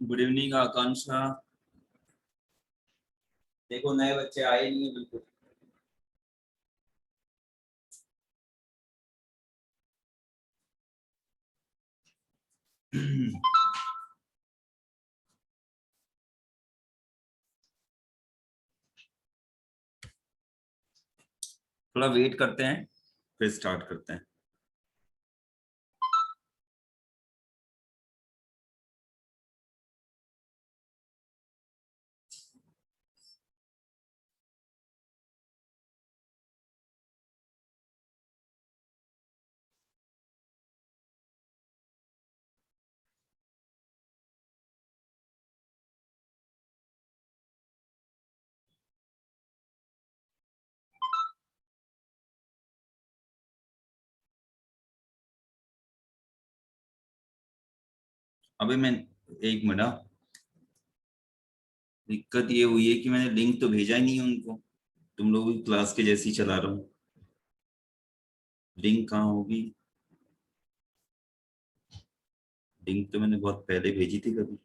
Good evening आकांक्षा। देखो नए बच्चे आए नहीं है बिल्कुल। थोड़ा वेट करते हैं, फिर स्टार्ट करते हैं। अभी मैं एक मिनट दिक्कत ये हुई है कि मैंने लिंक तो भेजा ही नहीं है उनको। तुम लोगों की क्लास के जैसी चला रहा हूँ। लिंक कहाँ होगी? लिंक तो मैंने बहुत पहले भेजी थी कभी।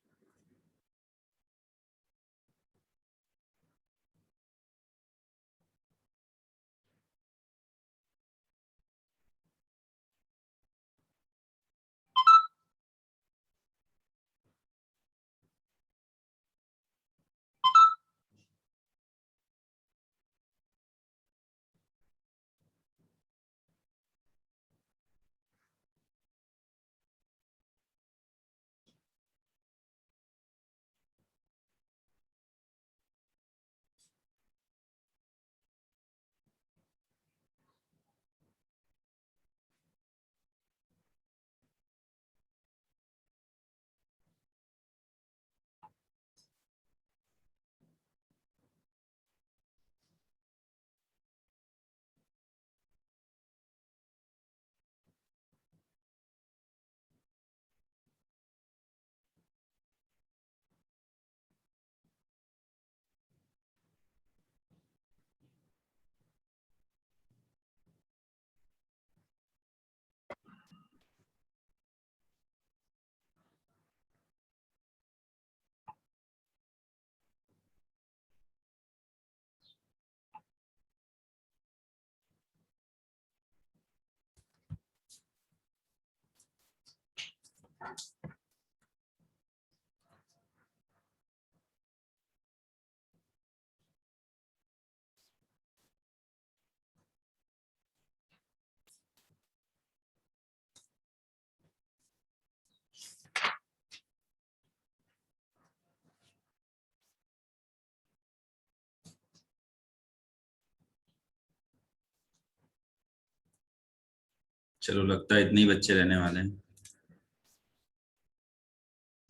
चलो लगता है इतने ही बच्चे रहने वाले हैं।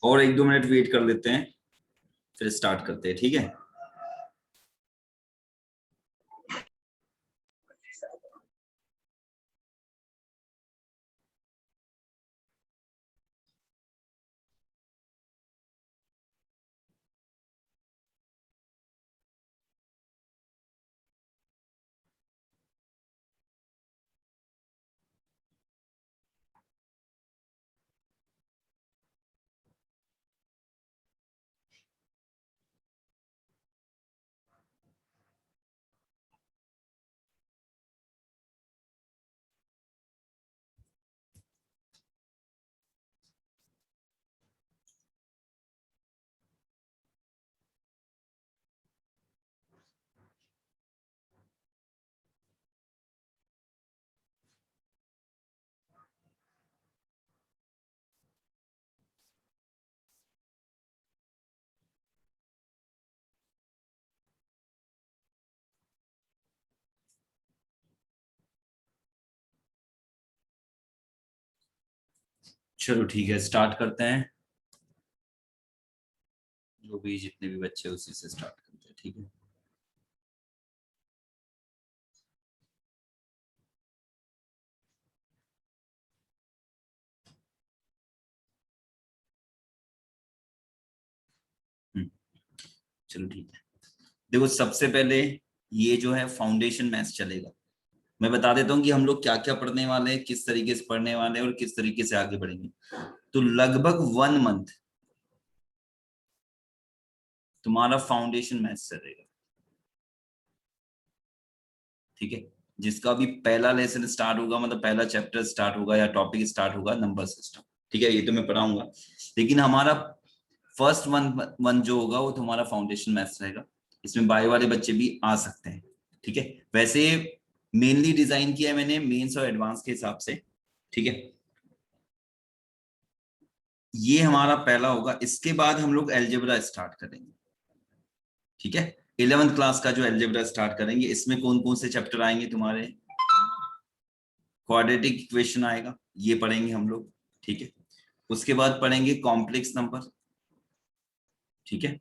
और एक दो मिनट वेट कर लेते हैं, फिर स्टार्ट करते हैं, ठीक है। चलो ठीक है, स्टार्ट करते हैं। जो भी जितने भी बच्चे उसी से स्टार्ट करते हैं, ठीक है। हम्म, चलो ठीक है। देखो सबसे पहले ये जो है फाउंडेशन मैथ्स चलेगा। मैं बता देता हूँ कि हम लोग क्या क्या पढ़ने वाले हैं, किस तरीके से पढ़ने वाले हैं और किस तरीके से आगे बढ़ेंगे। तो लगभग 1 मंथ तुम्हारा फाउंडेशन मैथ्स चलेगा, ठीक है। जिसका भी पहला लेसन स्टार्ट होगा, मतलब पहला चैप्टर स्टार्ट होगा या टॉपिक स्टार्ट होगा नंबर सिस्टम, ठीक है, ये तो मैं पढ़ाऊंगा। लेकिन हमारा फर्स्ट वन जो होगा वो तुम्हारा फाउंडेशन मैथ्स रहेगा। इसमें बायो वाले बच्चे भी आ सकते हैं, ठीक है। वैसे मेनली डिजाइन किया है मैंने मेंस और एडवांस के हिसाब से, ठीक है। ये हमारा पहला होगा। इसके बाद हम लोग एलजेब्रा स्टार्ट करेंगे, ठीक है। 11th क्लास का जो एलजेब्रा स्टार्ट करेंगे, इसमें कौन कौन से चैप्टर आएंगे तुम्हारे, क्वाड्रेटिक इक्वेशन आएगा, ये पढ़ेंगे हम लोग, ठीक है। उसके बाद पढ़ेंगे कॉम्प्लेक्स नंबर, ठीक है।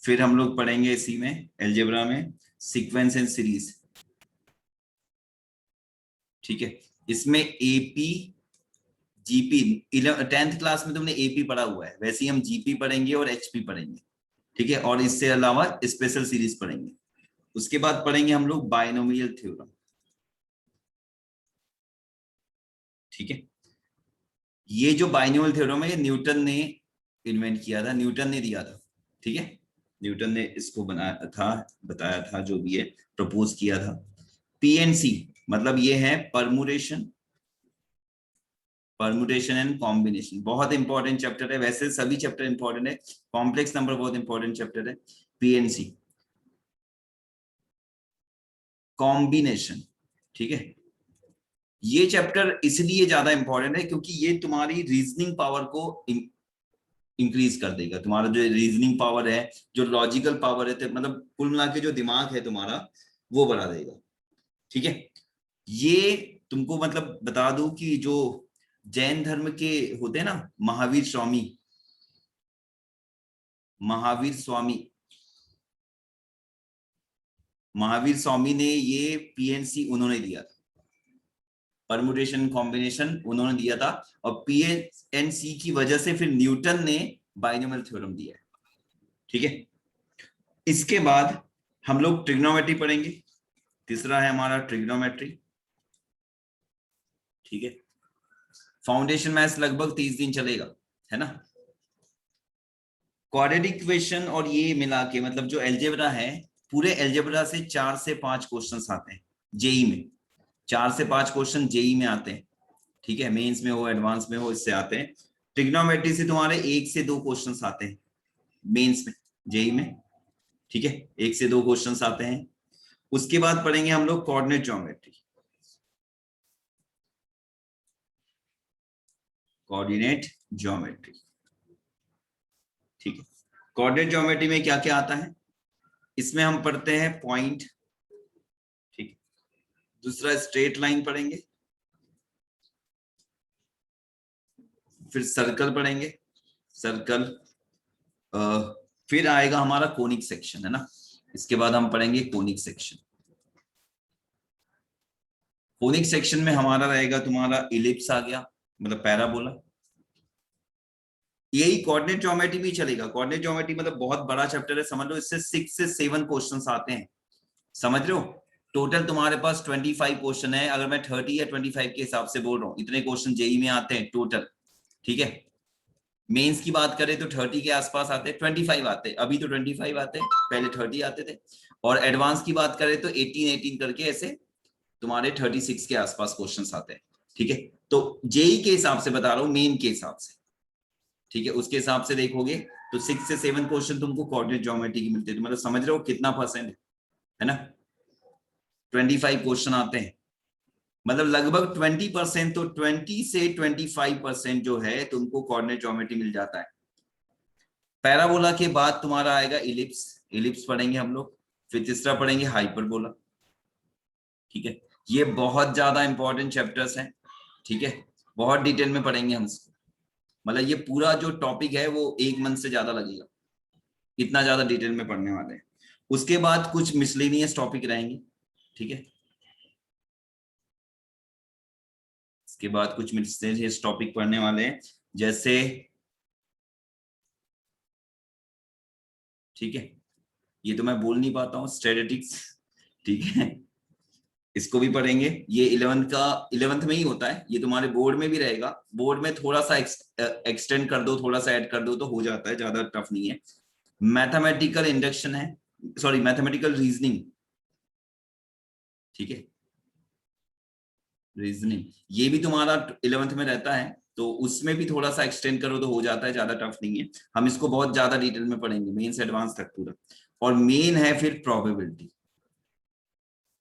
फिर हम लोग पढ़ेंगे इसी में एलजेब्रा में सीक्वेंस एंड सीरीज, ठीक है। इसमें एपी जीपी 10th क्लास में तुमने एपी पढ़ा हुआ है, वैसे ही हम जीपी पढ़ेंगे और एचपी पढ़ेंगे, ठीक है। और इससे अलावा स्पेशल सीरीज पढ़ेंगे। उसके बाद पढ़ेंगे हम लोग बाइनोमियल थ्योरम, ठीक है। ये जो बाइनोमियल थ्योरम है ये न्यूटन ने इन्वेंट किया था, न्यूटन ने दिया था, ठीक है। न्यूटन ने इसको बनाया था, बताया था, जो भी है प्रपोज किया था। पीएनसी मतलब ये है परमुटेशन, परमुटेशन एंड कॉम्बिनेशन, बहुत इंपॉर्टेंट चैप्टर है। वैसे सभी चैप्टर इंपॉर्टेंट है, कॉम्प्लेक्स नंबर बहुत इंपॉर्टेंट चैप्टर है। पीएनसी कॉम्बिनेशन, ठीक है। ये चैप्टर इसलिए ज्यादा इंपॉर्टेंट है क्योंकि ये तुम्हारी रीजनिंग पावर को इंक्रीज कर देगा। तुम्हारा जो रीजनिंग पावर है, जो लॉजिकल पावर है, तो मतलब कुल मिला के जो दिमाग है तुम्हारा वो बढ़ा देगा, ठीक है। ये तुमको मतलब बता दूं कि जो जैन धर्म के होते हैं ना, महावीर स्वामी, महावीर स्वामी, महावीर स्वामी ने ये पीएनसी उन्होंने दिया था, परमुटेशन कॉम्बिनेशन उन्होंने दिया था। और पीएनसी की वजह से फिर न्यूटन ने बाइनोमियल थ्योरम दिया है, ठीक है। इसके बाद हम लोग ट्रिग्नोमेट्री पढ़ेंगे, तीसरा है हमारा ट्रिग्नोमेट्री, ठीक है। फाउंडेशन मैथ्स लगभग 30 दिन चलेगा, है ना। क्वाड्रेटिक इक्वेशन और ये मिला के मतलब जो एलजेब्रा है, पूरे एलजेब्रा से 4 से 5 क्वेश्चंस आते हैं जेई में, 4 से 5 क्वेश्चन जेई में आते हैं, ठीक है। मेंस में हो एडवांस में हो, इससे आते हैं। ट्रिग्नोमेट्री से तुम्हारे 1 से 2 क्वेश्चंस आते हैं मेंस में, जेई में, ठीक है, 1 से 2 क्वेश्चंस आते हैं। उसके बाद पढ़ेंगे हम लोग कोऑर्डिनेट ज्योमेट्री, कोऑर्डिनेट ज्योमेट्री, ठीक है। कोऑर्डिनेट ज्योमेट्री में क्या क्या आता है, इसमें हम पढ़ते हैं पॉइंट, ठीक है। दूसरा स्ट्रेट लाइन पढ़ेंगे, फिर सर्कल पढ़ेंगे, सर्कल, फिर आएगा हमारा कोनिक सेक्शन, है ना। इसके बाद हम पढ़ेंगे कोनिक सेक्शन। कोनिक सेक्शन में हमारा रहेगा तुम्हारा इलिप्स आ गया, मतलब पैराबोला। यही कोऑर्डिनेट ज्योमेट्री भी चलेगा। कोऑर्डिनेट ज्योमेट्री मतलब बहुत बड़ा चैप्टर है, समझ लो इससे 6 से 7 क्वेश्चंस आते हैं, समझ रहे हो। टोटल तुम्हारे पास 25 क्वेश्चन है, अगर मैं 30 या 25 के हिसाब से बोल रहा हूँ, इतने क्वेश्चन जेई में आते हैं टोटल, ठीक है। मेंस की बात करें तो 30 के आसपास आते हैं, 25 आते हैं, अभी तो 25 आते हैं, पहले 30 आते थे। और एडवांस की बात करें तो 18 करके ऐसे तुम्हारे 36 के आसपास क्वेश्चंस आते हैं, ठीक है। तो जेई के हिसाब से बता रहा हूँ, मेन के हिसाब से, ठीक है। उसके हिसाब से देखोगे तो 6 से 7 क्वेश्चन तुमको कोऑर्डिनेट ज्योमेट्री की मिलते हैं, तो मतलब समझ रहे हो कितना परसेंट है ना। 25 क्वेश्चन आते हैं, मतलब लगभग 20%, तो 20 से 25% जो है तुमको कोऑर्डिनेट ज्योमेट्री मिल जाता है। पैराबोला के बाद तुम्हारा आएगा इलिप्स, इलिप्स पढ़ेंगे हम लोग। फिर तीसरा पढ़ेंगे हाइपरबोला, ठीक है। ये बहुत ज्यादा इंपॉर्टेंट चैप्टर्स हैं, ठीक है, बहुत डिटेल में पढ़ेंगे हम इसको। मतलब ये पूरा जो टॉपिक है वो 1 मंथ से ज्यादा लगेगा, इतना ज्यादा डिटेल में पढ़ने वाले हैं। उसके बाद कुछ मिसलेनियस टॉपिक रहेंगे, ठीक है। इसके बाद कुछ मिसलेनियस टॉपिक पढ़ने वाले हैं, जैसे, ठीक है, ये तो मैं बोल नहीं पाता हूँ, स्टैटिस्टिक्स, ठीक है, इसको भी पढ़ेंगे। ये 11th में ही होता है, ये तुम्हारे बोर्ड में भी रहेगा। बोर्ड में थोड़ा सा एक्सटेंड कर दो, थोड़ा सा ऐड कर दो तो हो जाता है, ज्यादा टफ नहीं है। मैथमेटिकल इंडक्शन है, सॉरी मैथमेटिकल रीजनिंग, ठीक है, रीजनिंग ये भी तुम्हारा 11th में रहता है, तो उसमें भी थोड़ा सा एक्सटेंड करो तो हो जाता है, ज्यादा टफ नहीं है। हम इसको बहुत ज्यादा डिटेल में पढ़ेंगे, मेन से एडवांस तक पूरा। और मेन है फिर प्रोबेबिलिटी,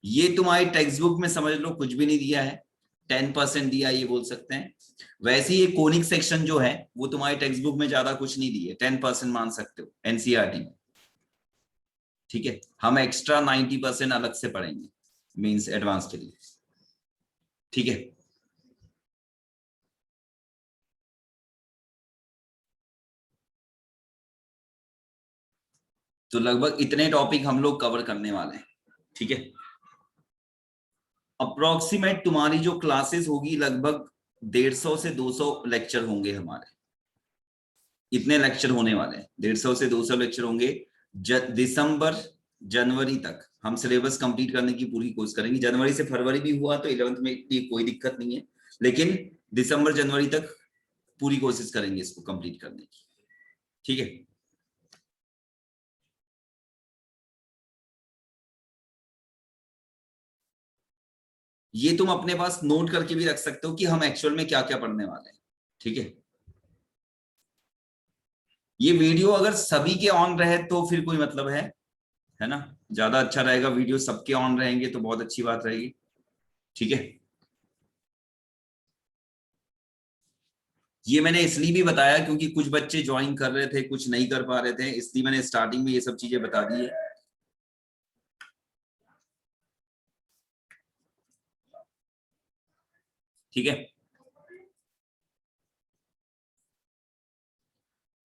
ये तुम्हारी टेक्स्ट बुक में समझ लो कुछ भी नहीं दिया है, 10% दिया ये बोल सकते हैं। वैसे ये कोनिक सेक्शन जो है वो तुम्हारी टेक्स्ट बुक में ज्यादा कुछ नहीं दिए, 10% मान सकते हो एनसीईआरटी में, ठीक है। हम एक्स्ट्रा 90% अलग से पढ़ेंगे मींस एडवांस के लिए, ठीक है। तो लगभग इतने टॉपिक हम लोग कवर करने वाले हैं, ठीक है। अप्रोक्सीमेट तुम्हारी जो क्लासेस होगी लगभग 150 से 200 लेक्चर होंगे हमारे, इतने लेक्चर होने वाले हैं, 150 से 200 लेक्चर होंगे। दिसंबर जनवरी तक हम सिलेबस कंप्लीट करने की पूरी कोशिश करेंगे। जनवरी से फरवरी भी हुआ तो 11th में इतनी कोई दिक्कत नहीं है, लेकिन दिसंबर जनवरी तक पूरी कोशिश करेंगे इसको कंप्लीट करने की, ठीक है। ये तुम अपने पास नोट करके भी रख सकते हो कि हम एक्चुअल में क्या क्या पढ़ने वाले हैं, ठीक है। ये वीडियो अगर सभी के ऑन रहे तो फिर कोई मतलब है ना, ज्यादा अच्छा रहेगा, वीडियो सबके ऑन रहेंगे तो बहुत अच्छी बात रहेगी, ठीक है। ये मैंने इसलिए भी बताया क्योंकि कुछ बच्चे ज्वाइन कर रहे थे, कुछ नहीं कर पा रहे थे, इसलिए मैंने स्टार्टिंग में ये सब चीजें बता दी है, ठीक है।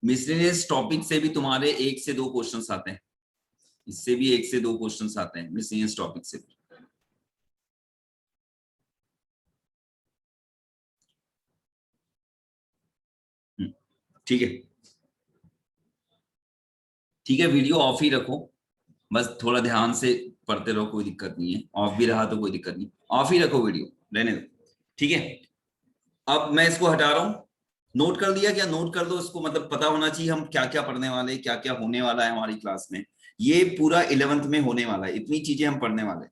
मिसलेनियस टॉपिक से भी तुम्हारे 1 से 2 क्वेश्चंस आते हैं, इससे भी 1 से 2 क्वेश्चंस आते हैं मिसलेनियस टॉपिक से भी, ठीक है। ठीक है, वीडियो ऑफ ही रखो, बस थोड़ा ध्यान से पढ़ते रहो, कोई दिक्कत नहीं है, ऑफ भी रहा तो कोई दिक्कत नहीं, ऑफ ही रखो, वीडियो रहने दो, ठीक है। अब मैं इसको हटा रहा हूं, नोट कर लिया क्या? नोट कर दो इसको, मतलब पता होना चाहिए हम क्या क्या पढ़ने वाले हैं, क्या क्या होने वाला है हमारी क्लास में। ये पूरा 11th में होने वाला है, इतनी चीजें हम पढ़ने वाले हैं।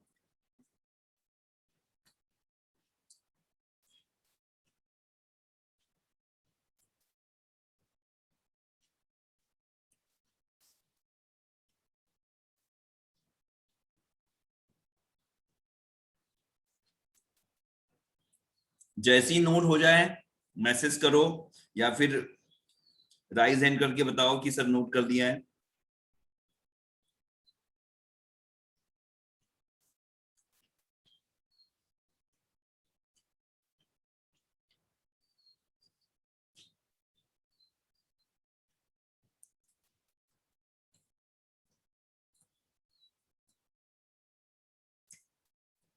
जैसे ही नोट हो जाए मैसेज करो, या फिर राइज हैंड करके बताओ कि सर नोट कर दिया है।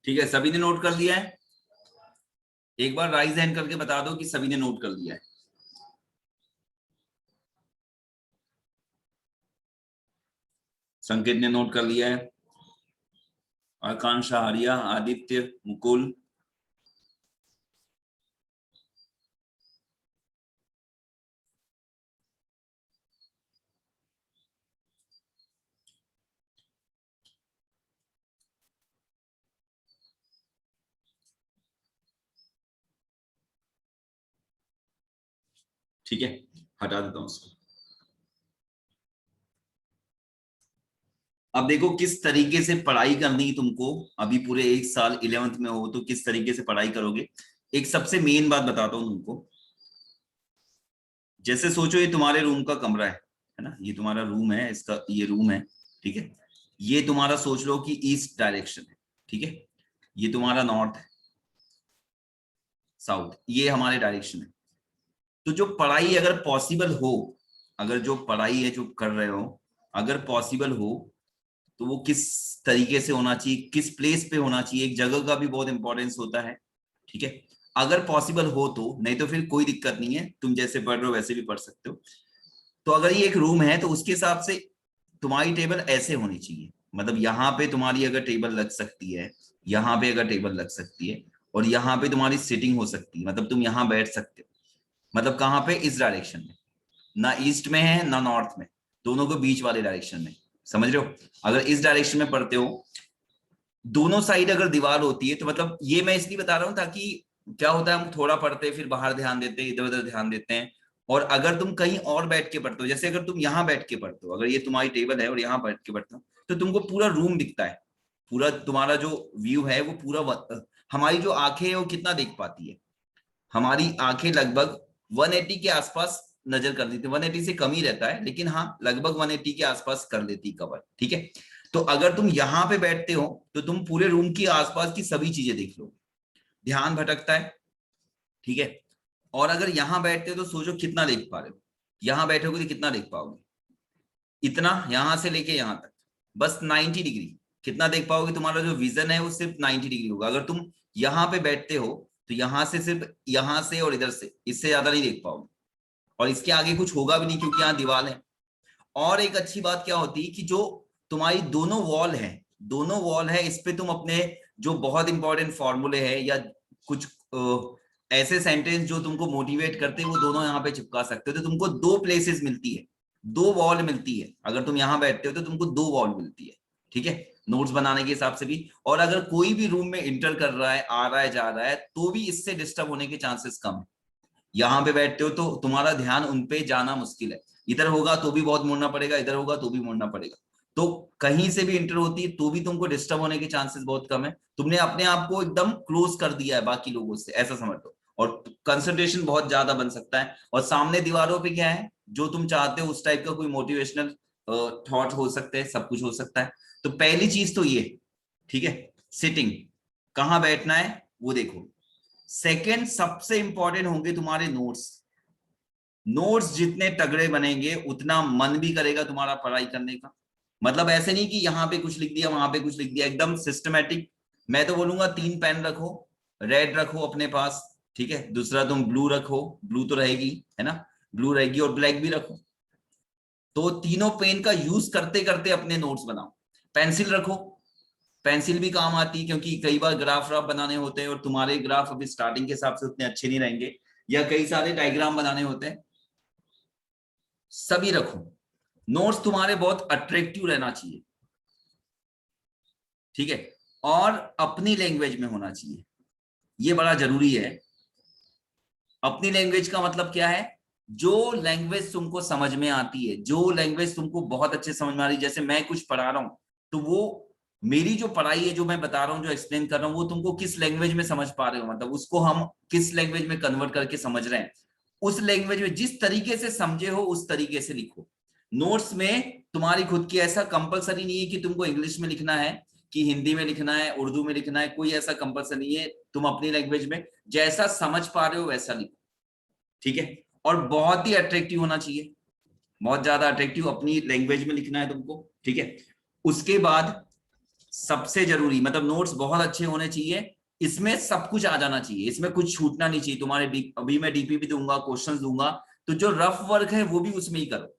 ठीक है, सभी ने नोट कर लिया है? एक बार राइज हैंड करके बता दो कि सभी ने नोट कर लिया है। संकेत ने नोट कर लिया है, आकांक्षा, आर्या, आदित्य, मुकुल, ठीक है, हटा देता हूं उसको। अब देखो किस तरीके से पढ़ाई करनी है तुमको, अभी पूरे 1 साल 11th में हो तो किस तरीके से पढ़ाई करोगे। एक सबसे मेन बात बताता हूं तुमको, जैसे सोचो ये तुम्हारे रूम का कमरा है ना, ये तुम्हारा रूम है, इसका ये रूम है, ठीक है। ये तुम्हारा सोच लो कि ईस्ट डायरेक्शन है, ठीक है। ये तुम्हारा नॉर्थ है, साउथ, ये हमारे डायरेक्शन है। तो जो पढ़ाई अगर पॉसिबल हो, अगर जो पढ़ाई है जो कर रहे हो अगर पॉसिबल हो, तो वो किस तरीके से होना चाहिए, किस प्लेस पे होना चाहिए, एक जगह का भी बहुत इंपॉर्टेंस होता है, ठीक है। अगर पॉसिबल हो तो, नहीं तो फिर कोई दिक्कत नहीं है, तुम जैसे पढ़ रहे हो वैसे भी पढ़ सकते हो। तो अगर ये एक रूम है तो उसके हिसाब से तुम्हारी टेबल ऐसे होनी चाहिए, मतलब यहाँ पे तुम्हारी अगर टेबल लग सकती है, यहाँ पे अगर टेबल लग सकती है, और यहाँ पे तुम्हारी सिटिंग हो सकती है, मतलब तुम यहाँ बैठ सकते हो, मतलब कहाँ पे, इस डायरेक्शन में, ना ईस्ट में है ना नॉर्थ में, दोनों के बीच वाले डायरेक्शन में, समझ रहे हो? अगर इस डायरेक्शन में पढ़ते हो, दोनों साइड अगर दीवार होती है, तो मतलब ये मैं इसलिए बता रहा हूं ताकि क्या होता है, हम थोड़ा पढ़ते हैं फिर बाहर ध्यान देते हैं, इधर उधर ध्यान देते हैं। और अगर तुम कहीं और बैठ के पढ़ते हो, जैसे अगर तुम यहाँ बैठ के पढ़ते हो, अगर ये तुम्हारी टेबल है और यहाँ बैठ के पढ़ते हो, तो तुमको पूरा रूम दिखता है, पूरा तुम्हारा जो व्यू है वो पूरा, हमारी जो आंखें है वो कितना देख पाती है, हमारी आंखें लगभग 180 के आसपास नजर कर लेती है, 180 से कम ही रहता है, लेकिन हाँ लगभग 180 के आसपास कर लेती कवर, ठीक है। तो अगर तुम यहाँ पे बैठते हो तो तुम पूरे रूम की आसपास की सभी चीजें देख लो, ध्यान भटकता है, ठीक है। और अगर यहाँ बैठते हो तो सोचो कितना देख पा रहे हो, यहाँ बैठोगे तो कितना देख पाओगे, इतना, यहां से लेके यहां तक बस 90 डिग्री, कितना देख पाओगे, तुम्हारा जो विजन है वो सिर्फ 90 डिग्री होगा। अगर तुम यहाँ पे बैठते हो तो यहाँ से सिर्फ, यहाँ से और इधर से, इससे ज्यादा नहीं देख पाओगे, और इसके आगे कुछ होगा भी नहीं क्योंकि यहाँ दीवार है। और एक अच्छी बात क्या होती है कि जो तुम्हारी दोनों वॉल है, इस पे तुम अपने जो बहुत इंपॉर्टेंट फॉर्मूले है या कुछ ऐसे सेंटेंस जो तुमको मोटिवेट करते हैं वो दोनों यहाँ पे चिपका सकते हो। तो तुमको दो प्लेसेस मिलती है, दो वॉल मिलती है, अगर तुम यहाँ बैठते हो तो तुमको दो वॉल मिलती है, ठीक है, नोट्स बनाने के हिसाब से भी। और अगर कोई भी रूम में इंटर कर रहा है, आ रहा है, जा रहा है, तो भी इससे डिस्टर्ब होने के चांसेस कम है। यहाँ पे बैठते हो तो तुम्हारा ध्यान उनपे जाना मुश्किल है, इधर होगा तो भी बहुत मुड़ना पड़ेगा, इधर होगा तो भी मुड़ना पड़ेगा, तो कहीं से भी इंटर होती है तो भी तुमको डिस्टर्ब होने के चांसेस बहुत कम है। तुमने अपने आप को एकदम क्लोज कर दिया है बाकी लोगों से, ऐसा समझ लो, और कंसंट्रेशन बहुत ज्यादा बन सकता है। और सामने दीवारों पे क्या है, जो तुम चाहते हो उस टाइप का कोई मोटिवेशनल थॉट हो सकते हैं, सब कुछ हो सकता है। तो पहली चीज तो ये, ठीक है, सिटिंग, कहाँ बैठना है वो देखो। सेकेंड सबसे इंपॉर्टेंट होंगे तुम्हारे नोट्स। नोट्स जितने तगड़े बनेंगे उतना मन भी करेगा तुम्हारा पढ़ाई करने का। मतलब ऐसे नहीं कि यहाँ पे कुछ लिख दिया वहां पे कुछ लिख दिया, एकदम सिस्टमेटिक। मैं तो बोलूंगा 3 पेन रखो, रेड रखो अपने पास, ठीक है, दूसरा तुम ब्लू रखो, ब्लू तो रहेगी, है ना, ब्लू रहेगी, और ब्लैक भी रखो। तो तीनों पेन का यूज करते करते अपने नोट्स बनाओ। पेंसिल रखो, पेंसिल भी काम आती है क्योंकि कई बार ग्राफ व्राफ बनाने होते हैं और तुम्हारे ग्राफ अभी स्टार्टिंग के हिसाब से उतने अच्छे नहीं रहेंगे, या कई सारे डायग्राम बनाने होते हैं, सभी रखो। नोट्स तुम्हारे बहुत अट्रैक्टिव रहना चाहिए, ठीक है, और अपनी लैंग्वेज में होना चाहिए, ये बड़ा जरूरी है। अपनी लैंग्वेज का मतलब क्या है, जो लैंग्वेज तुमको समझ में आती है, जो लैंग्वेज तुमको बहुत अच्छे समझ में आ रही है। जैसे मैं कुछ पढ़ा रहा हूं तो वो मेरी जो पढ़ाई है, जो मैं बता रहा हूँ, जो एक्सप्लेन कर रहा हूँ, वो तुमको किस लैंग्वेज में समझ पा रहे हो, मतलब उसको हम किस लैंग्वेज में कन्वर्ट करके समझ रहे हैं, उस लैंग्वेज में जिस तरीके से समझे हो उस तरीके से लिखो। नोट्स में तुम्हारी खुद की, ऐसा कंपलसरी नहीं है कि तुमको इंग्लिश में लिखना है, कि हिंदी में लिखना है, उर्दू में लिखना है, कोई ऐसा कंपलसरी नहीं है। तुम अपनी लैंग्वेज में जैसा समझ पा रहे हो वैसा लिखो, ठीक है। और बहुत ही अट्रैक्टिव होना चाहिए, बहुत ज्यादा अट्रैक्टिव अपनी लैंग्वेज में लिखना है तुमको, ठीक है। उसके बाद सबसे जरूरी, मतलब नोट्स बहुत अच्छे होने चाहिए, इसमें सब कुछ आ जाना चाहिए, इसमें कुछ छूटना नहीं चाहिए तुम्हारे। अभी मैं डीपीपी दूंगा, क्वेश्चंस दूंगा, तो जो रफ वर्क है वो भी उसमें ही करो,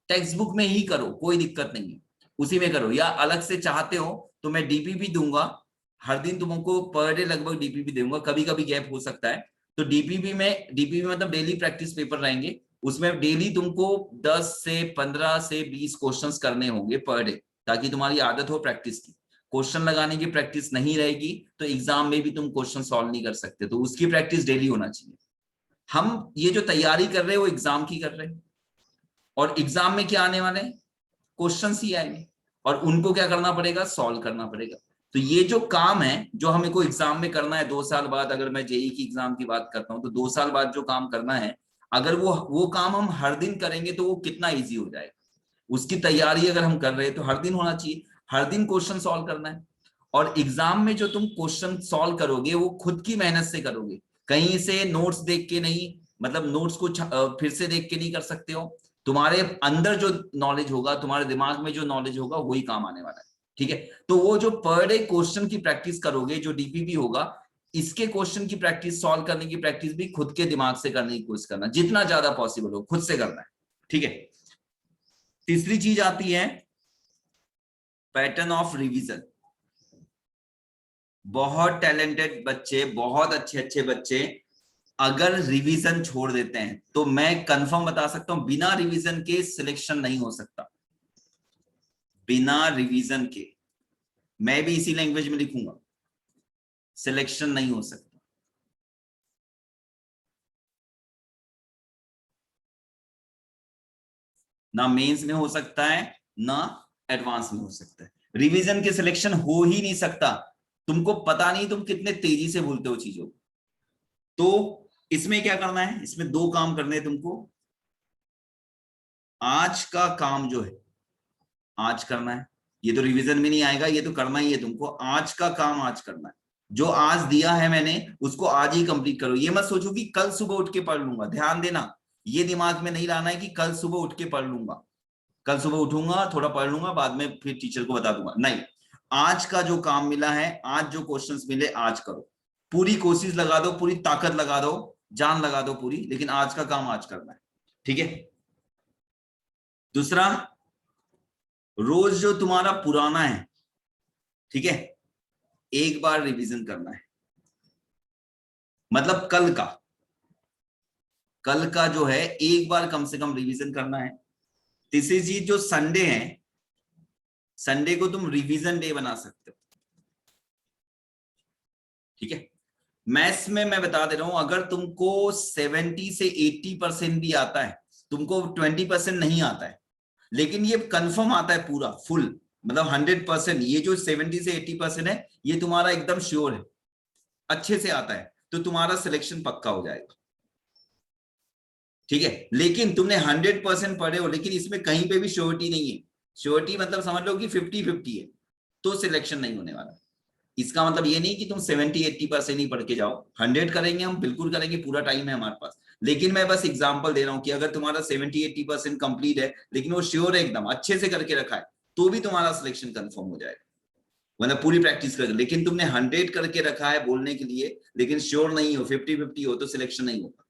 टेक्स्ट बुक में ही करो, कोई दिक्कत नहीं है, उसी में करो। या अलग से चाहते हो तो मैं डीपीपी दूंगा, हर दिन तुमको पर डे लगभग डीपीपी दूंगा, कभी कभी गैप हो सकता है। तो डीपीपी मतलब डेली प्रैक्टिस पेपर रहेंगे, उसमें डेली तुमको 10 से 15 से 20 क्वेश्चंस करने होंगे पर डे, ताकि तुम्हारी आदत हो प्रैक्टिस की। क्वेश्चन लगाने की प्रैक्टिस नहीं रहेगी तो एग्जाम में भी तुम क्वेश्चन सॉल्व नहीं कर सकते, तो उसकी प्रैक्टिस डेली होना चाहिए। हम ये जो तैयारी कर रहे हैं वो एग्जाम की कर रहे हैं, और एग्जाम में क्या आने वाले हैं, क्वेश्चंस ही आएंगे, और उनको क्या करना पड़ेगा, सॉल्व करना पड़ेगा। तो ये जो काम है जो हमें को एग्जाम में करना है 2 साल बाद, अगर मैं जेई की एग्जाम की बात करता हूँ तो 2 साल बाद जो काम करना है, अगर वो काम हम हर दिन करेंगे तो वो कितना ईजी हो जाएगा। उसकी तैयारी अगर हम कर रहे हैं तो हर दिन होना चाहिए, हर दिन क्वेश्चन सॉल्व करना है। और एग्जाम में जो तुम क्वेश्चन सॉल्व करोगे वो खुद की मेहनत से करोगे, कहीं से नोट्स देख के नहीं, मतलब नोट्स को फिर से देख के नहीं कर सकते हो। तुम्हारे अंदर जो नॉलेज होगा, तुम्हारे दिमाग में जो नॉलेज होगा, वही काम आने वाला है, ठीक है। तो वो जो पर डे क्वेश्चन की प्रैक्टिस करोगे, जो डीपीपी होगा, इसके क्वेश्चन की प्रैक्टिस, सॉल्व करने की प्रैक्टिस भी खुद के दिमाग से करने की कोशिश करना, जितना ज्यादा पॉसिबल हो खुद से करना है, ठीक है। तीसरी चीज आती है पैटर्न ऑफ रिवीजन। बहुत टैलेंटेड बच्चे, बहुत अच्छे अच्छे बच्चे अगर रिवीजन छोड़ देते हैं तो मैं कंफर्म बता सकता हूं बिना रिवीजन के सिलेक्शन नहीं हो सकता। बिना रिवीजन के, मैं भी इसी लैंग्वेज में लिखूंगा, सिलेक्शन नहीं हो सकता। ना मेंस में हो सकता है ना एडवांस में हो सकता है। रिवीजन के सिलेक्शन हो ही नहीं सकता। तुमको पता नहीं तुम कितने तेजी से भूलते हो चीजों को। तो इसमें क्या करना है, इसमें दो काम करने हैं तुमको। आज का काम जो है आज करना है, ये तो रिवीजन में नहीं आएगा, ये तो करना ही है तुमको। आज का काम आज करना है, जो आज दिया है मैंने उसको आज ही कंप्लीट करो। ये मत सोचो कि कल सुबह उठ के पढ़ लूंगा, ध्यान देना, ये दिमाग में नहीं लाना है कि कल सुबह उठ के पढ़ लूंगा, कल सुबह उठूंगा थोड़ा पढ़ लूंगा बाद में फिर टीचर को बता दूंगा, नहीं। आज का जो काम मिला है, आज जो क्वेश्चंस मिले आज करो, पूरी कोशिश लगा दो, पूरी ताकत लगा दो, जान लगा दो पूरी, लेकिन आज का काम आज करना है, ठीक है। दूसरा, रोज जो तुम्हारा पुराना है, ठीक है, एक बार रिवीजन करना है। मतलब कल का जो है एक बार कम से कम रिवीजन करना है। तीसरी चीज, जो संडे है, संडे को तुम रिवीजन डे बना सकते हो, ठीक है। मैथ्स में मैं बता दे रहा हूं, अगर तुमको 70 से 80% भी आता है, तुमको 20% नहीं आता है, लेकिन ये कंफर्म आता है पूरा फुल, मतलब 100%, ये जो 70 से 80% है ये तुम्हारा एकदम श्योर है, अच्छे से आता है, तो तुम्हारा सिलेक्शन पक्का हो जाएगा, ठीक है। लेकिन तुमने 100% पढ़े हो लेकिन इसमें कहीं पे भी श्योरिटी नहीं है, श्योरिटी मतलब समझ लो कि 50-50 है, तो सिलेक्शन नहीं होने वाला। इसका मतलब ये नहीं कि तुम 70-80% ही पढ़ के जाओ, 100 करेंगे हम, बिल्कुल करेंगे, पूरा टाइम है हमारे पास। लेकिन मैं बस एग्जांपल दे रहा हूं कि अगर तुम्हारा 70-80% कंप्लीट है लेकिन वो श्योर है, एकदम अच्छे से करके रखा है, तो भी तुम्हारा सिलेक्शन कंफर्म हो जाएगा, मतलब पूरी प्रैक्टिस करके। लेकिन तुमने 100 करके रखा है बोलने के लिए, लेकिन श्योर नहीं हो, 50-50 हो, तो सिलेक्शन नहीं होगा,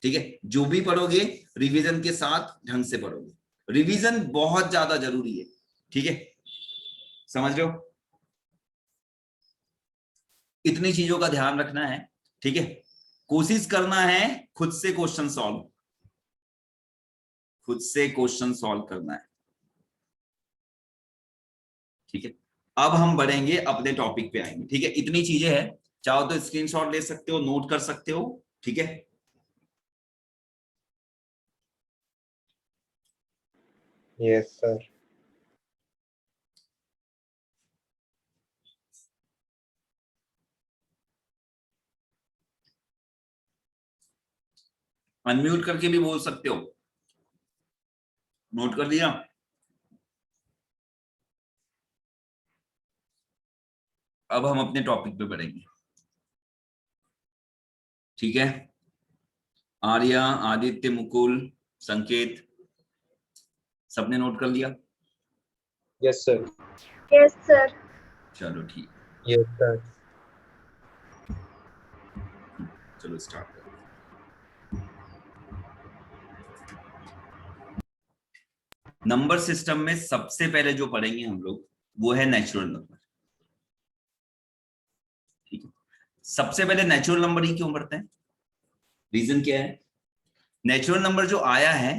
ठीक है। जो भी पढ़ोगे रिवीजन के साथ ढंग से पढ़ोगे, रिवीजन बहुत ज्यादा जरूरी है, ठीक है, समझ रहे हो। इतनी चीजों का ध्यान रखना है, ठीक है। कोशिश करना है खुद से क्वेश्चन सॉल्व, खुद से क्वेश्चन सॉल्व करना है, ठीक है। अब हम बढ़ेंगे अपने टॉपिक पे आएंगे, ठीक है। इतनी चीजें हैं, चाहो तो स्क्रीनशॉट ले सकते हो, नोट कर सकते हो, ठीक है। Yes sir. अनम्यूट करके भी बोल सकते हो। नोट कर दिया। अब हम अपने टॉपिक पे बढ़ेंगे, ठीक है। आर्या, आदित्य, मुकुल, संकेत, सबने नोट कर लिया? Yes sir. Yes sir. चलो ठीक, यस सर। चलो स्टार्ट करो। नंबर सिस्टम में सबसे पहले जो पढ़ेंगे हम लोग वो है नेचुरल नंबर, ठीक है। सबसे पहले नेचुरल नंबर ही क्यों पढ़ते हैं, रीजन क्या है? नेचुरल नंबर जो आया है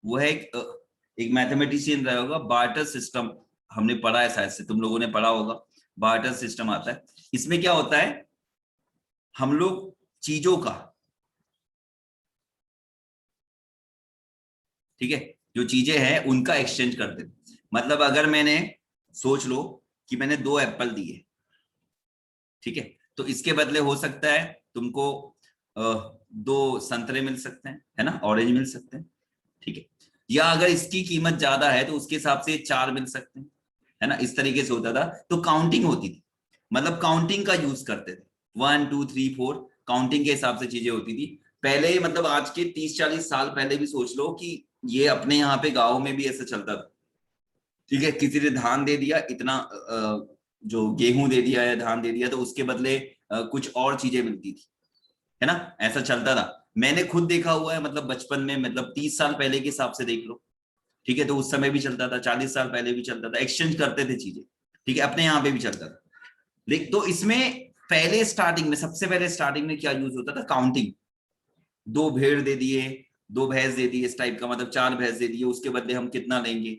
वो है एक मैथमेटिशियन रहा होगा, बार्टर सिस्टम, हमने पढ़ा है शायद से, तुम लोगों ने पढ़ा होगा, बार्टर सिस्टम आता है। इसमें क्या होता है, हम लोग चीजों का, ठीक है, जो चीजें हैं उनका एक्सचेंज करते हैं। मतलब अगर मैंने, सोच लो कि मैंने 2 एप्पल दिए, ठीक है, तो इसके बदले हो सकता है तुमको 2 संतरे मिल सकते हैं, है ना, ऑरेंज मिल सकते हैं, ठीक है। या अगर इसकी कीमत ज्यादा है तो उसके हिसाब से 4 मिल सकते हैं, है ना, इस तरीके से होता था। तो काउंटिंग होती थी, मतलब काउंटिंग का यूज करते थे, 1 2 3 4 काउंटिंग के हिसाब से चीजें होती थी पहले। मतलब आज के 30-40 साल पहले भी सोच लो कि ये अपने यहाँ पे गाँव में भी ऐसा चलता था, ठीक है। किसी ने धान दे दिया इतना, जो गेहूं दे दिया या धान दे दिया, तो उसके बदले कुछ और चीजें मिलती थी, है ना, ऐसा चलता था। मैंने खुद देखा हुआ है, मतलब बचपन में, मतलब 30 साल पहले के हिसाब से देख लो, ठीक है। तो उस समय भी चलता था, 40 साल पहले भी चलता था, एक्सचेंज करते थे चीजें, ठीक है, अपने यहाँ पे भी चलता था। लेकिन तो इसमें पहले स्टार्टिंग में, सबसे पहले स्टार्टिंग में क्या यूज होता था? काउंटिंग। 2 भेड़ दे दिए, 2 भैंस दे दिए, इस टाइप का, मतलब 4 भैंस दे दिए, उसके बदले हम कितना लेंगे,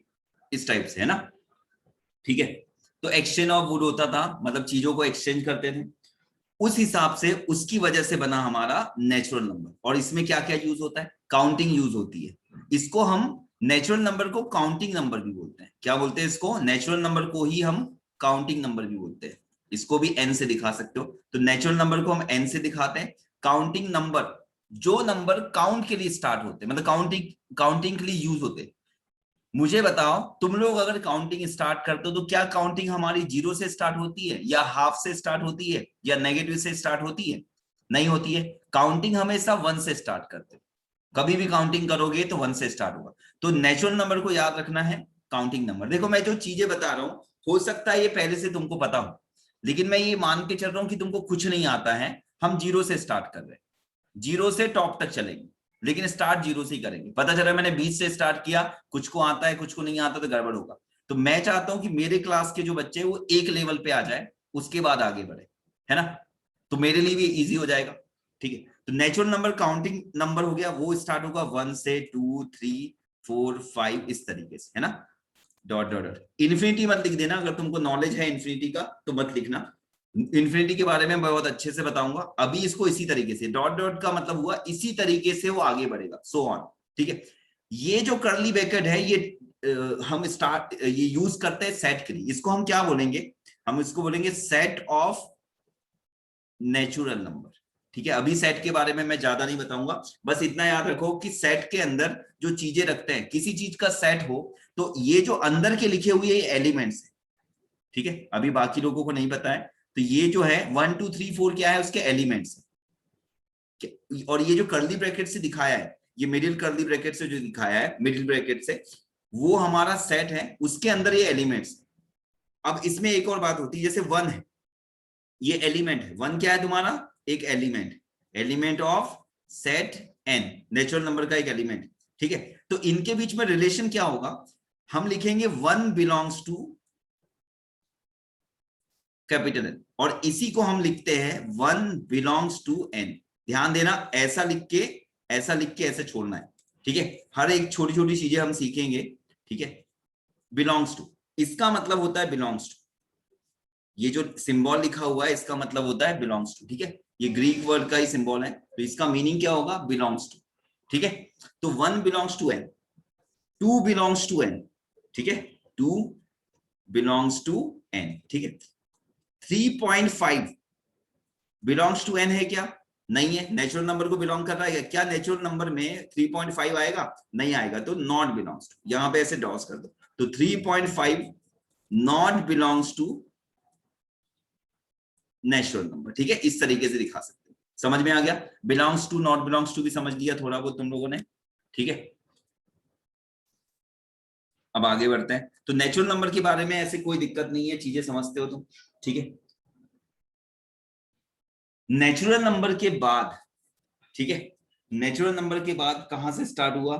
इस टाइप से, है ना? ठीक है, तो एक्सचेंज ऑफ वुड होता था, मतलब चीजों को एक्सचेंज करते थे, उस हिसाब से उसकी वजह से बना हमारा नेचुरल नंबर। और इसमें क्या क्या यूज होता है? काउंटिंग यूज होती है। इसको हम नेचुरल नंबर को काउंटिंग नंबर भी बोलते हैं। क्या बोलते हैं इसको? नेचुरल नंबर को ही हम काउंटिंग नंबर भी बोलते हैं। इसको भी एन से दिखा सकते हो। तो नेचुरल नंबर को हम एन से दिखाते हैं। काउंटिंग नंबर, जो नंबर काउंट के लिए स्टार्ट होते हैं, मतलब काउंटिंग के लिए यूज होते हैं। मुझे बताओ, तुम लोग अगर काउंटिंग स्टार्ट करते हो तो क्या काउंटिंग हमारी 0 से स्टार्ट होती है, या हाफ से स्टार्ट होती है, या नेगेटिव से स्टार्ट होती है? नहीं होती है। काउंटिंग हमेशा 1 से स्टार्ट करते हो। कभी भी काउंटिंग करोगे तो 1 से स्टार्ट होगा। तो नेचुरल नंबर को याद रखना है काउंटिंग नंबर। देखो, मैं जो चीजें बता रहा हूं, हो सकता है ये पहले से तुमको पता हो, लेकिन मैं ये मान के चल रहा हूं कि तुमको कुछ नहीं आता है। हम 0 से स्टार्ट कर रहे हैं, 0 से टॉप तक चलेंगे, लेकिन स्टार्ट 0 से ही करेंगे। पता चला मैंने 20 से स्टार्ट किया, कुछ को आता है कुछ को नहीं आता, तो गड़बड़ होगा। तो मैं चाहता हूं कि मेरे क्लास के जो बच्चे वो एक लेवल पे आ जाए, उसके बाद आगे बढ़े, है ना? तो मेरे लिए भी इजी हो जाएगा। ठीक है, तो नेचुरल नंबर काउंटिंग नंबर हो गया, वो स्टार्ट होगा 1 से, 2, 3, 4, 5, इस तरीके से, है ना? Dot dot dot. इन्फिनिटी मत लिख देना, अगर तुमको नॉलेज है इन्फिनिटी का तो मत लिखना। इन्फिनिटी के बारे में मैं बहुत अच्छे से बताऊंगा। अभी इसको इसी तरीके से, डॉट डॉट का मतलब हुआ इसी तरीके से वो आगे बढ़ेगा, सो ऑन। ठीक है, ये जो कर्ली ब्रैकेट है, ये ये यूज करते हैं सेट के लिए। इसको हम क्या बोलेंगे? हम इसको बोलेंगे सेट ऑफ नेचुरल नंबर। ठीक है, अभी सेट के बारे में मैं ज्यादा नहीं बताऊंगा, बस इतना याद रखो कि सेट के अंदर जो चीजें रखते हैं, किसी चीज का सेट हो तो ये जो अंदर के लिखे हुए एलिमेंट्स है। ठीक है, अभी बाकी लोगों को नहीं पता है, तो ये जो है 1, 2, 3, 4 क्या है, उसके एलिमेंट्स। और ये जो कर्ली ब्रैकेट से दिखाया है, ये मिडिल कर्ली ब्रैकेट से जो दिखाया है, मिडिल ब्रैकेट से, वो हमारा सेट है, उसके अंदर ये एलिमेंट्स। अब इसमें एक और बात होती है, जैसे 1 है, ये एलिमेंट है। 1 क्या है तुम्हारा? एक element, element of set N, natural number का एक एलिमेंट। ठीक है, तो इनके बीच में रिलेशन क्या होगा? हम लिखेंगे 1 बिलोंग्स टू कैपिटल एन, और इसी को हम लिखते हैं 1 बिलोंग्स टू एन। ध्यान देना, ऐसा लिख के ऐसे छोड़ना है। ठीक है, हर एक छोटी छोटी चीजें हम सीखेंगे। ठीक है, बिलोंग्स टू, इसका मतलब होता है बिलोंग्स टू। ये जो सिंबल लिखा हुआ है, इसका मतलब होता है बिलोंग्स टू। ठीक है, ये ग्रीक वर्ड का ही सिंबल है, तो इसका मीनिंग क्या होगा? Belongs to. ठीक है, तो 1 belongs to N, 2 belongs to N. ठीक है, 2 बिलोंग्स टू एन। ठीक है, 3.5 बिलोंग्स टू एन है क्या? नहीं है। नेचुरल नंबर को बिलोंग कर रहा है क्या? नेचुरल नंबर में 3.5 आएगा? नहीं आएगा, तो नॉट बिलोंग्स टू। यहां पे ऐसे डॉस कर दो, तो 3.5 not belongs to natural number. ठीक है, इस तरीके से दिखा सकते हैं। समझ में आ गया? Belongs to, not belongs to भी समझ लिया थोड़ा बहुत तुम लोगों ने। ठीक है, अब आगे बढ़ते हैं। तो नेचुरल नंबर के बारे में ऐसे कोई दिक्कत नहीं है, चीजें समझते हो तुम। ठीक है, नेचुरल नंबर के बाद, ठीक है, नेचुरल नंबर के बाद कहां से स्टार्ट हुआ?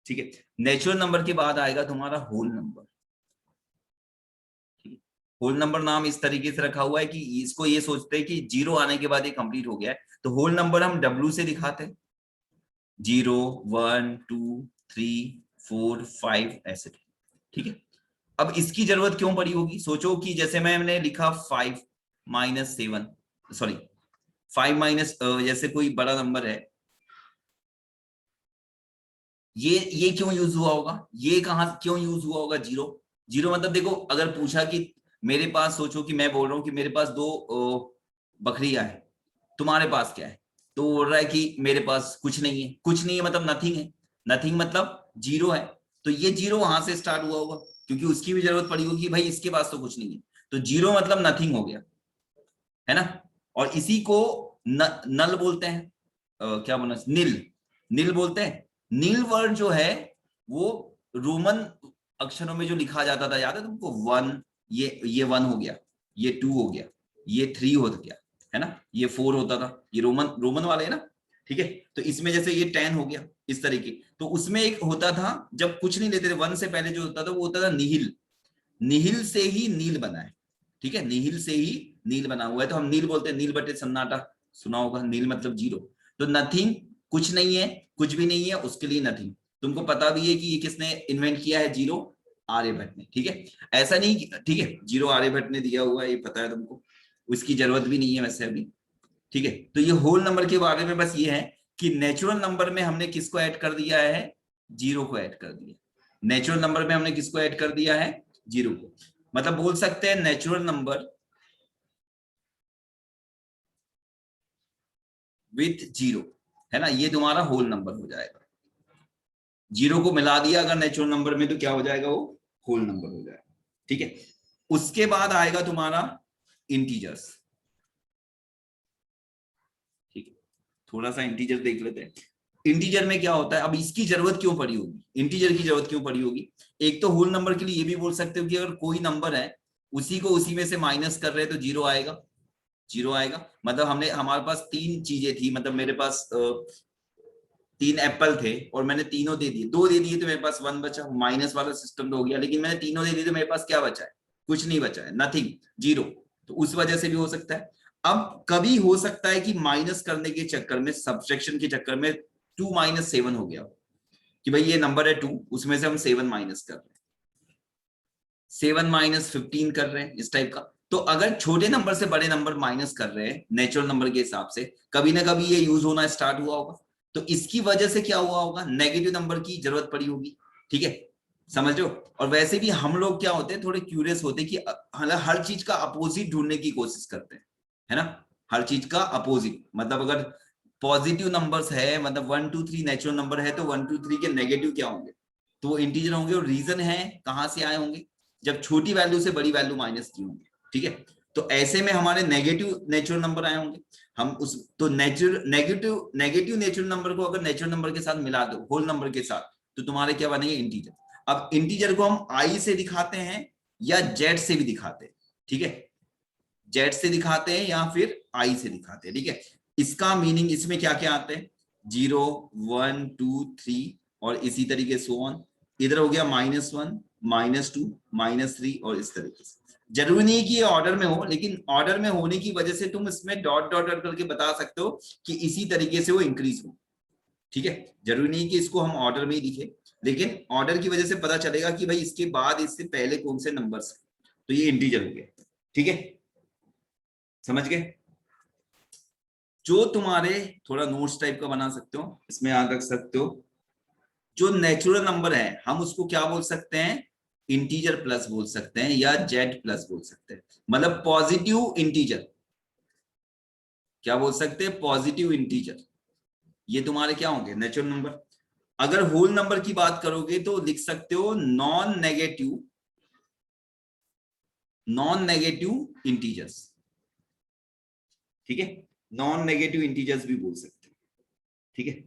ठीक है, नेचुरल नंबर के बाद आएगा तुम्हारा होल नंबर। होल नंबर नाम इस तरीके से रखा हुआ है कि इसको ये सोचते हैं कि 0 आने के बाद ये कंप्लीट हो गया है, तो होल नंबर हम W से दिखाते हैं। 0, 1, 2, 3, 4, 5 ऐसे। ठीक है, अब इसकी जरूरत क्यों पड़ी होगी? सोचो कि जैसे मैंने लिखा 5 माइनस 7, सॉरी 5 माइनस, जैसे कोई बड़ा नंबर है, ये क्यों यूज हुआ होगा? ये कहां क्यों यूज हुआ होगा? 0, 0 मतलब देखो, अगर पूछा कि मेरे पास, सोचो कि मैं बोल रहा हूं कि मेरे पास 2 बकरियां हैं, तुम्हारे पास क्या है? तो बोल रहा है कि मेरे पास कुछ नहीं है। कुछ नहीं है मतलब नथिंग है, नथिंग मतलब 0 है। तो ये 0 वहां से स्टार्ट हुआ होगा, क्योंकि उसकी भी जरूरत पड़ी होगी, भाई इसके पास तो कुछ नहीं है, तो 0 मतलब नथिंग हो गया, है ना? और इसी को नल बोलते हैं, क्या बोलना, नील, नील बोलते हैं। नील वर्ड जो है वो रोमन अक्षरों में जो लिखा जाता था, याद है तुमको? 1, ये 1 हो गया, ये 2 हो गया, ये 3 हो गया, है ना? ये 4 होता था, ये रोमन रोमन वाले है ना? ठीक है, तो इसमें जैसे ये 10 हो गया, इस तरीके। तो उसमें एक होता था, जब कुछ नहीं लेते थे, 1 से पहले जो होता था वो होता था निहिल। निहिल से ही नील बना है, ठीक है, निहिल से ही नील बना हुआ है, तो हम नील बोलते हैं, नील बटे सन्नाटा, सुना होगा, नील मतलब जीरो। तो नथिंग कुछ नहीं है, कुछ भी नहीं है, उसके लिए नथिंग। तुमको पता भी है कि ये किसने इन्वेंट किया है, जीरो आर्यभट्ट ने, ठीक है, ऐसा नहीं, ठीक है, जीरो आर्यभट्ट ने दिया हुआ है, ये पता है तुमको, उसकी जरूरत भी नहीं है वैसे अभी, ठीक है। तो ये होल नंबर के बारे में बस ये है कि नेचुरल नंबर में हमने किसको ऐड कर दिया है, जीरो को ऐड कर दिया। नेचुरल नंबर में हमने किसको ऐड कर दिया है, जीरो को। मतलब बोल सकते हैं नेचुरल नंबर विथ जीरो, है ना, ये तुम्हारा होल नंबर हो जाएगा। जीरो को मिला दिया अगर नेचुरल नंबर में तो क्या हो जाएगा, वो होल नंबर हो जाएगा, ठीक है। उसके बाद आएगा तुम्हारा इंटीजर्स, ठीक है, थोड़ा सा इंटीजर देख लेते हैं। इंटीजर में क्या होता है, अब इसकी जरूरत क्यों पड़ी होगी, इंटीजर की जरूरत क्यों पड़ी होगी। एक तो होल नंबर के लिए ये भी बोल सकते हो कि अगर कोई नंबर है उसी को उसी में से माइनस कर रहे हैं तो जीरो आएगा, जीरो आएगा। मतलब हमने, हमारे पास तीन चीजें थी, मतलब मेरे पास तीन एप्पल थे और मैंने तीनों दे दिए, दो दे दिए तो मेरे पास वन बचा, माइनस वाला सिस्टम तो हो गया, लेकिन मैंने तीनों दे दिए तो मेरे पास क्या बचा है, कुछ नहीं बचा है, नथिंग, जीरो। तो उस वजह से भी हो सकता है। अब कभी हो सकता है कि माइनस करने के चक्कर में, सब्ट्रैक्शन के चक्कर में 2 - 7 हो गया, कि भाई ये नंबर है 2, उसमें से हम 7 माइनस कर रहे हैं, 7 - 15 कर रहे हैं, इस टाइप का। तो अगर छोटे नंबर से बड़े नंबर माइनस कर रहे हैं नेचुरल नंबर के हिसाब से, कभी ना कभी ये यूज होना स्टार्ट हुआ होगा, तो इसकी वजह से क्या हुआ होगा, नेगेटिव नंबर की जरूरत पड़ी होगी, ठीक है, समझ रहे हो। और वैसे भी हम लोग क्या होते हैं, थोड़े क्यूरियस होते हैं कि हर चीज का अपोजिट ढूंढने की कोशिश करते हैं, है ना, हर चीज का अपोजिट। मतलब अगर पॉजिटिव नंबर्स है, मतलब 1 2 3 नेचुरल नंबर है, तो 1 2 3 के नेगेटिव क्या होंगे, तो वो इंटीजर होंगे। और रीजन है कहां से आए होंगे, जब छोटी वैल्यू से बड़ी वैल्यू माइनस की होंगी, ठीक है। तो ऐसे में हमारे नेगेटिव नेचुरल नंबर आए होंगे, हम उस, तो नेगेटिव नेगेटिव नेचुरल नंबर को अगर नेचुरल नंबर के साथ मिला दो, होल नंबर के साथ, तो तुम्हारे क्या बनेंगे, इंटीजर। अब इंटीजर को हम आई से दिखाते हैं या जेड से भी दिखाते हैं, ठीक है, जेड से दिखाते हैं या फिर आई से दिखाते हैं, ठीक है। इसका मीनिंग इसमें क्या क्या आते हैं, 0 1 2 3 और इसी तरीके से ऑन। इधर हो गया -1 -2 -3 और इस तरीके से। जरूरी नहीं कि ये ऑर्डर में हो, लेकिन ऑर्डर में होने की वजह से तुम इसमें डॉट डॉट डॉट करके बता सकते हो कि इसी तरीके से वो इंक्रीज हो, ठीक है। जरूरी नहीं कि इसको हम ऑर्डर में ही लिखे, लेकिन ऑर्डर की वजह से पता चलेगा कि भाई इसके बाद इससे पहले कौन से नंबर्स, तो ये इंटीजर हो गया, ठीक है, समझ गए। जो तुम्हारे, थोड़ा नोट्स टाइप का बना सकते हो, इसमें याद रख सकते हो, जो नेचुरल नंबर है हम उसको क्या बोल सकते हैं, इंटीजर प्लस बोल सकते हैं या जेड प्लस बोल सकते हैं। मतलब पॉजिटिव इंटीजर, क्या बोल सकते हैं, पॉजिटिव इंटीजर, ये तुम्हारे क्या होंगे, नेचुरल नंबर। अगर होल नंबर की बात करोगे तो लिख सकते हो नॉन नेगेटिव इंटीजर्स, ठीक है, नॉन नेगेटिव इंटीजर्स भी बोल सकते हो, ठीक है।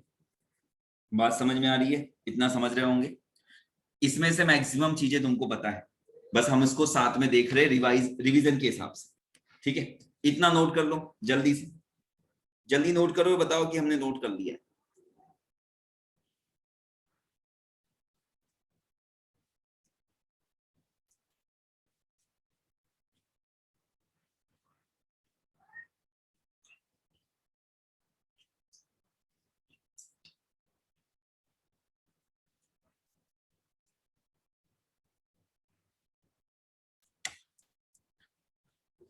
बात समझ में आ रही है, इतना समझ रहे होंगे। इसमें से मैक्सिमम चीजें तुमको पता है, बस हम इसको साथ में देख रहे हैं रिवीजन के हिसाब से, ठीक है। इतना नोट कर लो जल्दी से, जल्दी नोट करो, बताओ कि हमने नोट कर लिया है।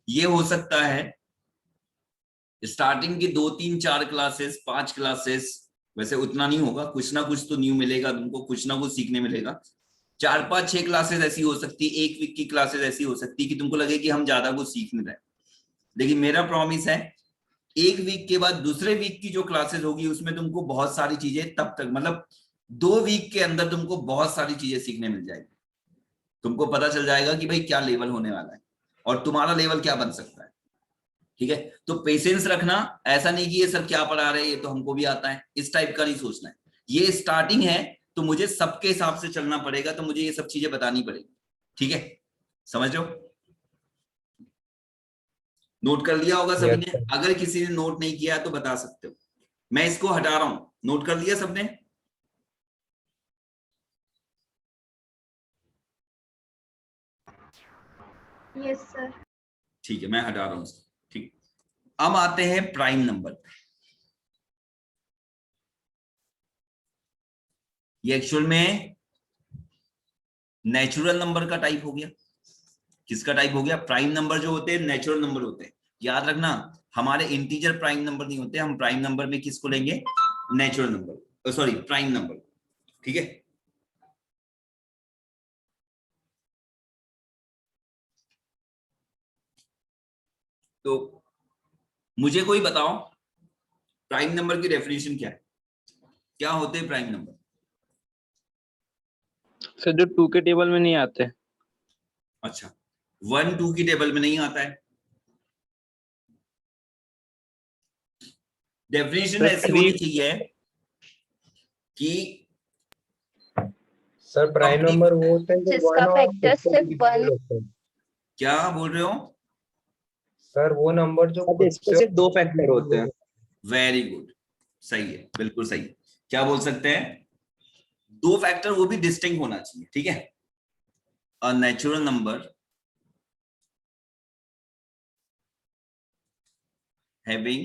ये हो सकता है स्टार्टिंग की 2 3 4 क्लासेस 5 क्लासेस, वैसे उतना नहीं होगा, कुछ ना कुछ तो न्यू मिलेगा तुमको, कुछ ना कुछ सीखने मिलेगा। 4 5 6 क्लासेस ऐसी हो सकती है, एक वीक की क्लासेस ऐसी हो सकती है कि तुमको लगे कि हम ज्यादा कुछ सीख नहीं रहे। लेकिन मेरा प्रॉमिस है, एक वीक के बाद दूसरे वीक की जो क्लासेस होगी उसमें तुमको बहुत सारी चीजें, तब तक मतलब 2 वीक के अंदर तुमको बहुत सारी चीजें सीखने मिल जाएगी। तुमको पता चल जाएगा कि भाई क्या लेवल होने वाला है और तुम्हारा लेवल क्या बन सकता है, ठीक है। तो पेशेंस रखना, ऐसा नहीं कि ये सब क्या पढ़ा रहे हैं ये तो हमको भी आता है, इस टाइप का नहीं सोचना है। ये स्टार्टिंग है तो मुझे सबके हिसाब से चलना पड़ेगा, तो मुझे ये सब चीजें बतानी पड़ेगी, ठीक है, समझ लो। नोट कर लिया होगा सभी यस ने, सर। अगर किसी ने नोट नहीं किया तो बता सकते हो, मैं इसको हटा रहा हूं। नोट कर लिया सबने, यस सर। ठीक है, मैं हटा रहा हूं उसको। ठीक, अब आते हैं प्राइम नंबर। ये एक्चुअल में नेचुरल नंबर का टाइप हो गया। किसका टाइप हो गया? प्राइम नंबर जो होते हैं नेचुरल नंबर होते हैं। याद रखना, हमारे इंटीजर प्राइम नंबर नहीं होते, हम प्राइम नंबर में किसको लेंगे? Natural number, sorry prime number. ठीक है, तो मुझे कोई बताओ प्राइम नंबर की डेफिनेशन क्या है? क्या होते हैं प्राइम नंबर? सर जो 2 के टेबल में नहीं आते। अच्छा, 1 2 की टेबल में नहीं आता है। डेफिनेशन सर ऐसी 3 होनी चाहिए कि सर प्राइम अपनी, नंबर वो होते हैं जो जिसका 1 और फैक्टर उससे सिर्फ divisible 1। होते हैं। क्या बोल रहे हो? सर वो नंबर जो अब खुद इसके से सिर्फ 2 फैक्टर होते हैं। वेरी गुड, सही है, बिल्कुल सही। क्या बोल सकते हैं? 2 फैक्टर, वो भी डिस्टिंक्ट होना चाहिए। ठीक है, a natural number having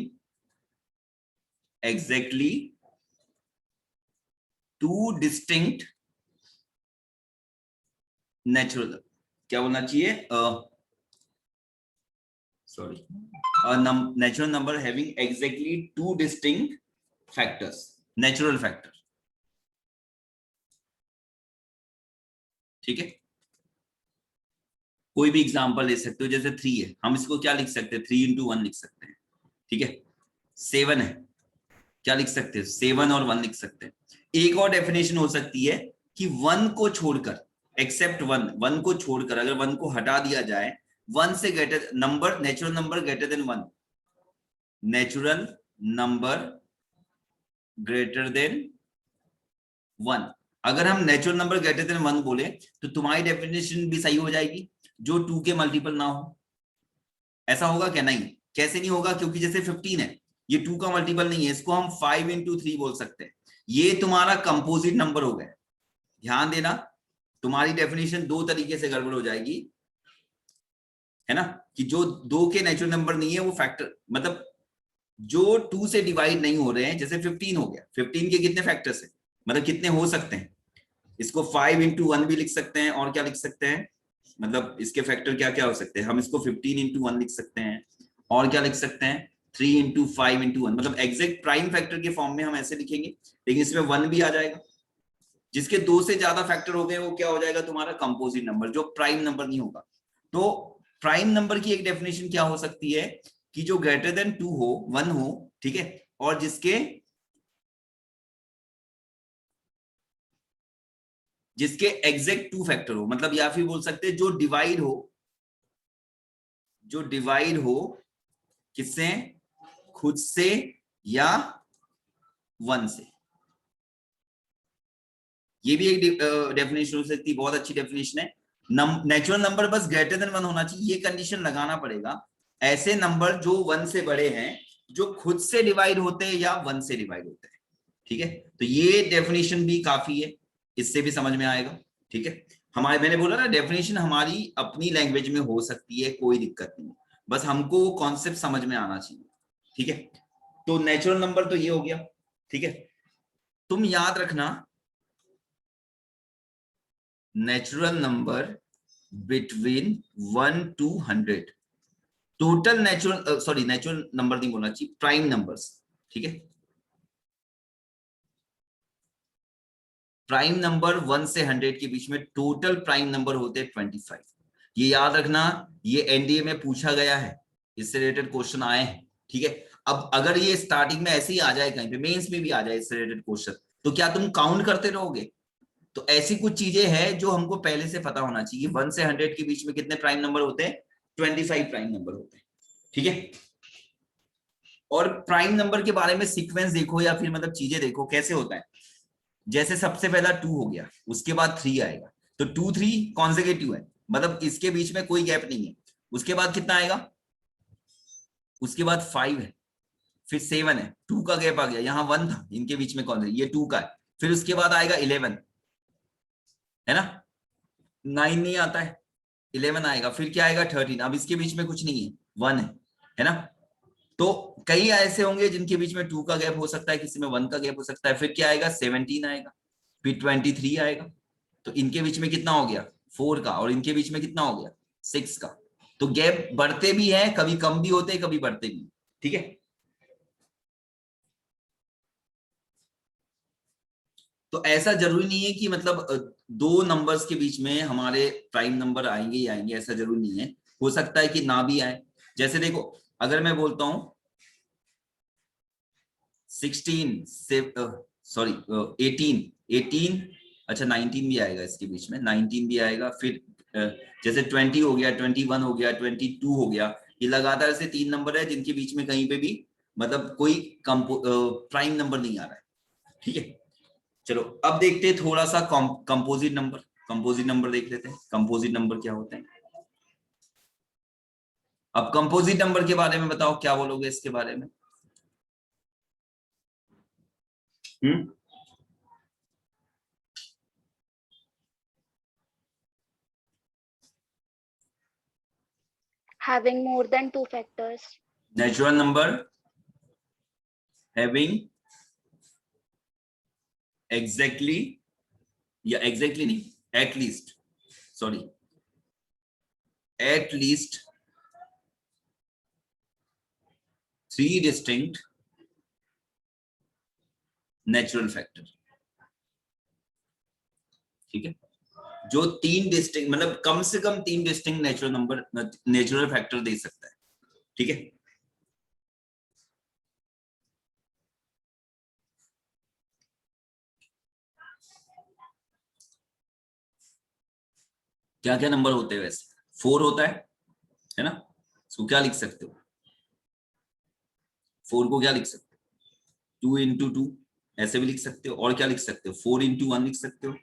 exactly 2 distinct natural, क्या बोलना चाहिए? Sorry, natural number having exactly 2 distinct factors, natural factor। ठीक है, कोई भी एग्जांपल ले सकते हो, जैसे 3 है, हम इसको क्या लिख सकते हैं? 3 into 1 लिख सकते हैं। ठीक है, 7 है, क्या लिख सकते हैं? 7 और 1 लिख सकते हैं। एक और डेफिनेशन हो सकती है कि 1 को छोड़कर, एक्सेप्ट 1, 1 को छोड़कर अगर 1 को हटा दिया जाए, 1 से greater number, natural number greater than 1, natural number greater than 1। अगर हम नेचुरल नंबर ग्रेटर देन 1 बोले तो तुम्हारी डेफिनेशन भी सही हो जाएगी, जो 2 के मल्टीपल ना हो। ऐसा होगा क्या? नहीं, कैसे नहीं होगा? क्योंकि जैसे 15 है, ये 2 का मल्टीपल नहीं है, इसको हम 5 into 3 बोल सकते हैं। ये तुम्हारा कंपोजिट नंबर हो गया। ध्यान देना, तुम्हारी डेफिनेशन 2 तरीके से गड़बड़ हो जाएगी, है ना, कि जो 2 के नेचुरल नंबर नहीं है वो फैक्टर, मतलब जो 2 से डिवाइड नहीं हो रहे हैं। जैसे 15 हो गया, 15 के कितने फैक्टर्स है, मतलब कितने हो सकते हैं? इसको 5 into 1 भी लिख सकते हैं, और क्या लिख सकते हैं, मतलब इसके फैक्टर क्या क्या हो सकते हैं? हम इसको 15 into 1 लिख सकते हैं, और क्या लिख सकते हैं? 3 into 5 into 1, मतलब एग्जैक्ट प्राइम फैक्टर के फॉर्म में हम ऐसे लिखेंगे। लेकिन इसमें 1 भी आ जाएगा। जिसके 2 से ज्यादा फैक्टर हो गए वो क्या हो जाएगा? तुम्हारा कंपोजिट नंबर, जो प्राइम नंबर नहीं होगा। तो प्राइम नंबर की एक डेफिनेशन क्या हो सकती है कि जो ग्रेटर देन 2 हो, 1 हो, ठीक है, और जिसके एग्जैक्ट 2 फैक्टर हो, मतलब या फिर बोल सकते हैं जो डिवाइड हो किससे? खुद से या 1 से। ये भी एक डेफिनेशन हो सकती है, बहुत अच्छी डेफिनेशन है। नेचुरल नंबर बस ग्रेटर देन 1 होना चाहिए, ये कंडीशन लगाना पड़ेगा। ऐसे नंबर जो 1 से बड़े हैं, जो खुद से डिवाइड होते हैं या 1 से डिवाइड होते हैं। ठीक है, तो ये डेफिनेशन भी काफी है, इससे भी समझ में आएगा। ठीक है, मैंने बोला ना, डेफिनेशन हमारी अपनी लैंग्वेज में हो सकती है, कोई दिक्कत नहीं, बस हमको वो कॉन्सेप्ट समझ में आना चाहिए। ठीक है, तो नेचुरल नंबर तो ये हो गया। ठीक है, तुम याद रखना, natural number between 1 to 100, total natural, sorry natural number नहीं बोलना चाहिए, प्राइम नंबर्स। ठीक है, प्राइम नंबर 1 से 100 के बीच में टोटल प्राइम नंबर होते हैं 25। ये याद रखना, ये एनडीए में पूछा गया है, इससे रिलेटेड क्वेश्चन आए हैं। ठीक है, अब अगर ये स्टार्टिंग में ऐसे ही आ जाए, कहीं पे मेंस में भी आ जाए इससे रिलेटेड क्वेश्चन, तो क्या तुम काउंट करते रहोगे? तो ऐसी कुछ चीजें हैं जो हमको पहले से पता होना चाहिए। 1 से 100 के बीच में कितने प्राइम नंबर होते हैं? 25 प्राइम नंबर होते हैं। ठीक है, और प्राइम नंबर के बारे में सीक्वेंस देखो, या फिर मतलब चीजें देखो कैसे होता है। जैसे सबसे पहला 2 हो गया, उसके बाद 3 आएगा, तो 2 3 कॉन्सेक्यूटिव है, मतलब इसके बीच में कोई गैप नहीं है। उसके बाद कितना आएगा? उसके बाद 5 है, फिर 7 है, 2 का गैप आ गया, यहाँ 1 था, इनके बीच में कौन, ये 2 का है। फिर उसके बाद आएगा 11, है ना, 9 नहीं आता है, 11 आएगा, फिर क्या आएगा 13, अब इसके बीच में कुछ नहीं है, 1 है ना। तो कई ऐसे होंगे जिनके बीच में 2 का गैप हो सकता है, किसी में 1 का गैप हो सकता है, फिर क्या आएगा 17 आएगा, फिर 23 आएगा। तो इनके बीच में कितना हो गया 4 का, और इनके बीच में कितना हो गया 6 का। तो गैप बढ़ते भी हैं, कभी कम भी होते हैं, कभी बढ़ते भी, ठीक है। तो ऐसा जरूरी नहीं है कि मतलब 2 नंबर्स के बीच में हमारे प्राइम नंबर आएंगे ही आएंगे, ऐसा जरूरी नहीं है, हो सकता है कि ना भी आए। जैसे देखो अगर मैं बोलता हूं 16 से सॉरी 18, अच्छा 19 भी आएगा इसके बीच में, 19 भी आएगा, फिर जैसे 20 हो गया, 21 हो गया, 22 हो गया, ये लगातार ऐसे 3 नंबर है जिनके बीच में कहीं पे भी मतलब कोई प्राइम नंबर नहीं आ रहा है, ठीक है। चलो अब देखते हैं थोड़ा सा कंपोजिट नंबर, कंपोजिट नंबर देख लेते हैं, कंपोजिट नंबर क्या होते हैं। अब कंपोजिट नंबर के बारे में बताओ, क्या बोलोगे इसके बारे में? Having more than 2 factors. Natural number having exactly, या exactly नहीं, at least, sorry, at least 3 distinct natural factor, ठीक है। जो 3 डिस्टिंक्ट मतलब कम से कम 3 distinct natural number, natural factor दे सकता है, ठीक है। क्या क्या नंबर होते हैं वैसे? 4 होता है ना, इसको क्या लिख सकते हो 4 को क्या लिख सकते हो 2 into 2 ऐसे भी लिख सकते हो, और क्या लिख सकते हो 4 into 1 लिख सकते हो,